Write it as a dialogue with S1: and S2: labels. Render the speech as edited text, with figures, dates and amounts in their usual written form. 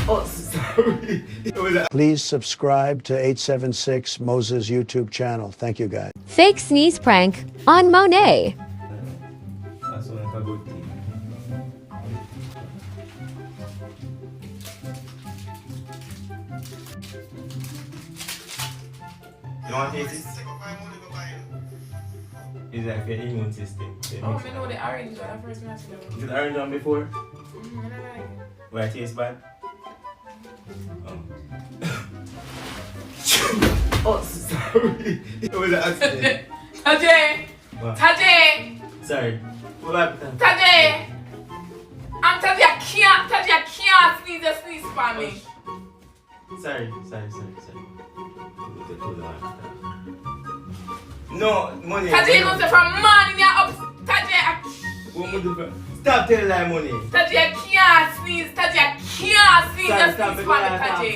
S1: Oh, sorry.
S2: Please subscribe to 876 Moses YouTube channel. Thank you, guys.
S3: Fake sneeze prank on Monae.
S1: That's one like a good thing. You want to taste it? It's like your immune system.
S4: Oh, I know the orange one. The first one I see.
S1: Is it orange one before?
S4: I don't like it.
S1: Why it tastes bad? Oh. Oh, sorry. It was an accident.
S4: Tajay!
S1: What?
S4: Tajay!
S1: Sorry. What happened?
S4: Tajay! I'm Tajay, I can't sneeze for me.
S1: Sorry. No, money.
S4: Tajay must say from morning you're up. Tajay,
S1: Stop telling that money.
S4: I can't sneeze. Tajay, I can't sneeze
S1: Stop,
S4: for me, Tajay.